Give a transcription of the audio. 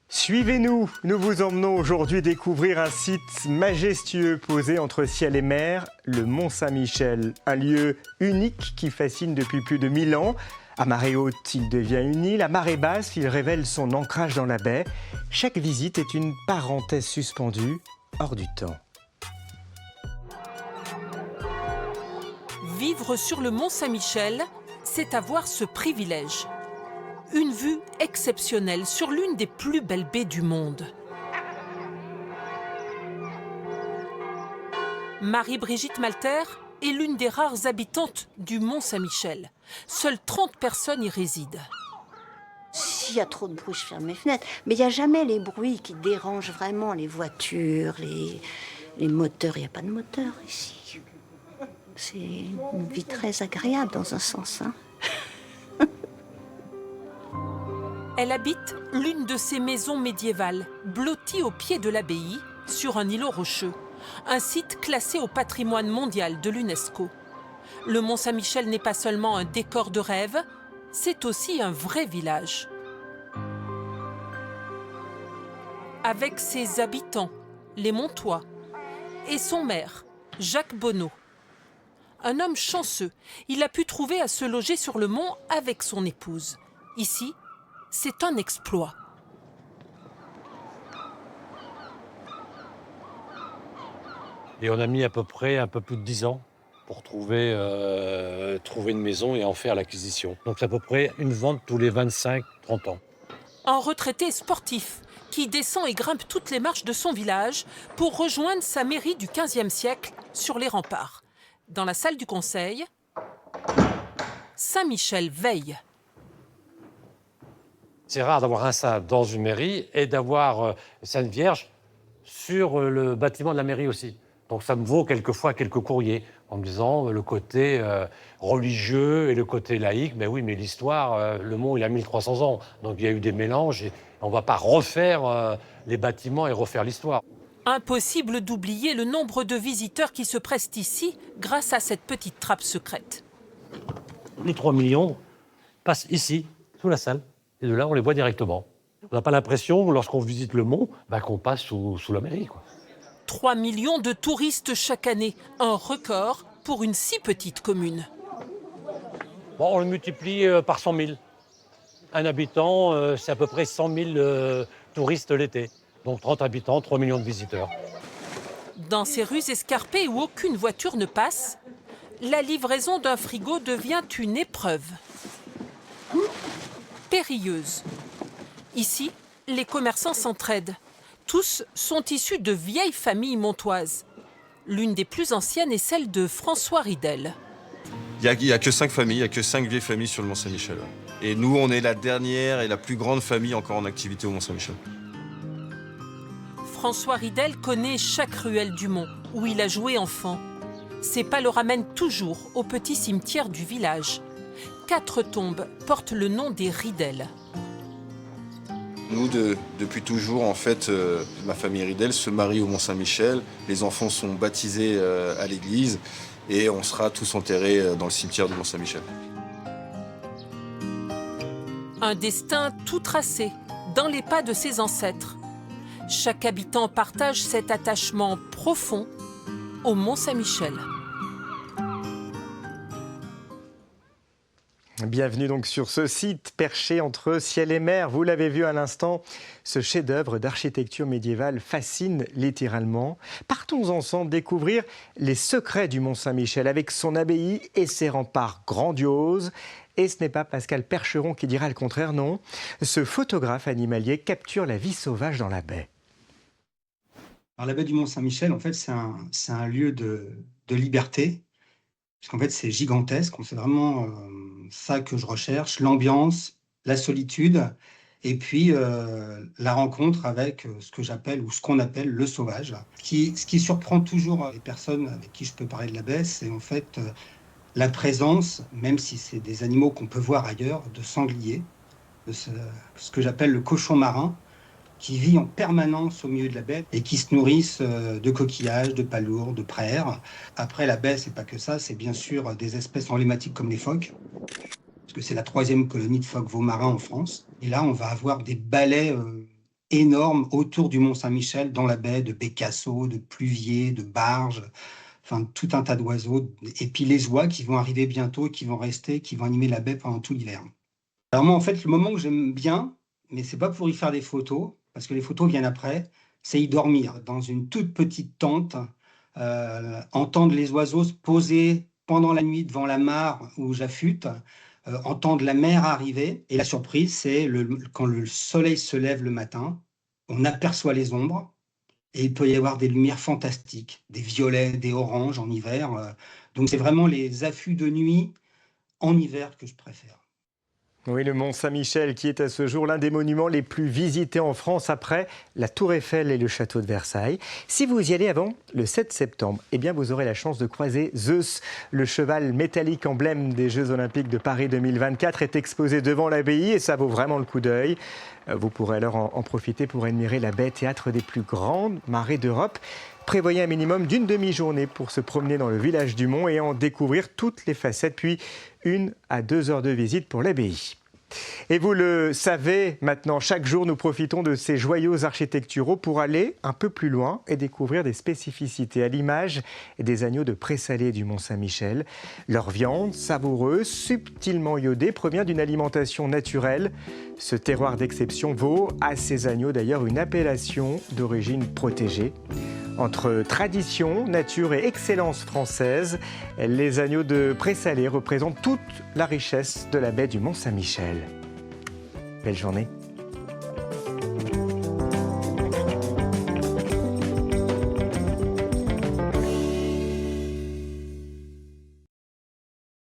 Suivez-nous, nous vous emmenons aujourd'hui découvrir un site majestueux posé entre ciel et mer, le Mont-Saint-Michel, un lieu unique qui fascine depuis plus de 1000 ans. À marée haute, il devient une île, à marée basse, il révèle son ancrage dans la baie. Chaque visite est une parenthèse suspendue, hors du temps. Vivre sur le Mont-Saint-Michel, c'est avoir ce privilège. Une vue exceptionnelle sur l'une des plus belles baies du monde. Marie-Brigitte Malter est l'une des rares habitantes du Mont-Saint-Michel. Seules 30 personnes y résident. S'il y a trop de bruit, je ferme mes fenêtres. Mais il n'y a jamais les bruits qui dérangent vraiment, les voitures, les moteurs. Il n'y a pas de moteur ici. C'est une vie très agréable dans un sens, hein. Elle habite l'une de ces maisons médiévales, blotties au pied de l'abbaye, sur un îlot rocheux. Un site classé au patrimoine mondial de l'UNESCO. Le Mont-Saint-Michel n'est pas seulement un décor de rêve, c'est aussi un vrai village. Avec ses habitants, les Montois, et son maire, Jacques Bonneau. Un homme chanceux, il a pu trouver à se loger sur le mont avec son épouse. Ici, c'est un exploit. Et on a mis à peu près un peu plus de 10 ans pour trouver une maison et en faire l'acquisition. Donc c'est à peu près une vente tous les 25-30 ans. Un retraité sportif qui descend et grimpe toutes les marches de son village pour rejoindre sa mairie du XVe siècle sur les remparts. Dans la salle du conseil, Saint-Michel veille. C'est rare d'avoir un saint dans une mairie et d'avoir Sainte Vierge sur le bâtiment de la mairie aussi. Donc ça me vaut quelquefois quelques courriers en me disant le côté religieux et le côté laïque. Mais oui, mais l'histoire, le Mont, il a 1300 ans. Donc il y a eu des mélanges et on ne va pas refaire les bâtiments et refaire l'histoire. Impossible d'oublier le nombre de visiteurs qui se pressent ici grâce à cette petite trappe secrète. Les 3 millions passent ici, sous la salle. Et de là, on les voit directement. On n'a pas l'impression, lorsqu'on visite le Mont, qu'on passe sous la mairie, quoi. 3 millions de touristes chaque année, un record pour une si petite commune. Bon, on le multiplie par 100 000. Un habitant, c'est à peu près 100 000 touristes l'été. Donc 30 habitants, 3 millions de visiteurs. Dans ces rues escarpées où aucune voiture ne passe, la livraison d'un frigo devient une épreuve. Périlleuse. Ici, les commerçants s'entraident. Tous sont issus de vieilles familles montoises. L'une des plus anciennes est celle de François Ridel. Il n'y a que 5 familles, il n'y a que 5 vieilles familles sur le Mont-Saint-Michel. Et nous, on est la dernière et la plus grande famille encore en activité au Mont-Saint-Michel. François Ridel connaît chaque ruelle du Mont, où il a joué enfant. Ses pas le ramènent toujours au petit cimetière du village. 4 tombes portent le nom des Ridel. Nous, depuis toujours, en fait, ma famille Ridel se marie au Mont-Saint-Michel. Les enfants sont baptisés à l'église et on sera tous enterrés dans le cimetière du Mont-Saint-Michel. Un destin tout tracé, dans les pas de ses ancêtres. Chaque habitant partage cet attachement profond au Mont-Saint-Michel. Bienvenue donc sur ce site perché entre ciel et mer. Vous l'avez vu à l'instant, ce chef-d'œuvre d'architecture médiévale fascine littéralement. Partons ensemble découvrir les secrets du Mont-Saint-Michel avec son abbaye et ses remparts grandioses. Et ce n'est pas Pascal Percheron qui dira le contraire, non. Ce photographe animalier capture la vie sauvage dans la baie. Alors, la baie du Mont-Saint-Michel, en fait, c'est un lieu de liberté. Parce qu'en fait, c'est gigantesque. C'est vraiment ça que je recherche, l'ambiance, la solitude, et puis la rencontre avec ce que j'appelle ou ce qu'on appelle le sauvage. Ce qui surprend toujours les personnes avec qui je peux parler de la baie, c'est en fait la présence, même si c'est des animaux qu'on peut voir ailleurs, de sangliers, de ce que j'appelle le cochon marin, qui vit en permanence au milieu de la baie et qui se nourrissent de coquillages, de palourdes, de praires. Après, la baie, c'est pas que ça, c'est bien sûr des espèces emblématiques comme les phoques, parce que c'est la 3e colonie de phoques veaux-marins en France. Et là, on va avoir des balais énormes autour du Mont-Saint-Michel, dans la baie, de bécassos, de pluviers, de barges, enfin tout un tas d'oiseaux. Et puis les oies qui vont arriver bientôt, qui vont rester, qui vont animer la baie pendant tout l'hiver. Alors moi, en fait, le moment que j'aime bien, mais c'est pas pour y faire des photos, parce que les photos viennent après, c'est y dormir dans une toute petite tente, entendre les oiseaux se poser pendant la nuit devant la mare où j'affûte, entendre la mer arriver. Et la surprise, c'est quand le soleil se lève le matin, on aperçoit les ombres et il peut y avoir des lumières fantastiques, des violets, des oranges en hiver. Donc c'est vraiment les affûts de nuit en hiver que je préfère. Oui, le Mont Saint-Michel qui est à ce jour l'un des monuments les plus visités en France après la Tour Eiffel et le château de Versailles. Si vous y allez avant le 7 septembre, eh bien vous aurez la chance de croiser Zeus. Le cheval métallique emblème des Jeux Olympiques de Paris 2024 est exposé devant l'abbaye et ça vaut vraiment le coup d'œil. Vous pourrez alors en profiter pour admirer la baie, théâtre des plus grandes marées d'Europe. Prévoyez un minimum d'une demi-journée pour se promener dans le village du Mont et en découvrir toutes les facettes, puis 1 à 2 heures de visite pour l'abbaye. Et vous le savez, maintenant, chaque jour, nous profitons de ces joyaux architecturaux pour aller un peu plus loin et découvrir des spécificités à l'image des agneaux de présalé du Mont-Saint-Michel. Leur viande, savoureuse, subtilement iodée, provient d'une alimentation naturelle. Ce terroir d'exception vaut à ces agneaux d'ailleurs une appellation d'origine protégée. Entre tradition, nature et excellence française, les agneaux de présalé représentent toute la richesse de la baie du Mont-Saint-Michel. Belle journée.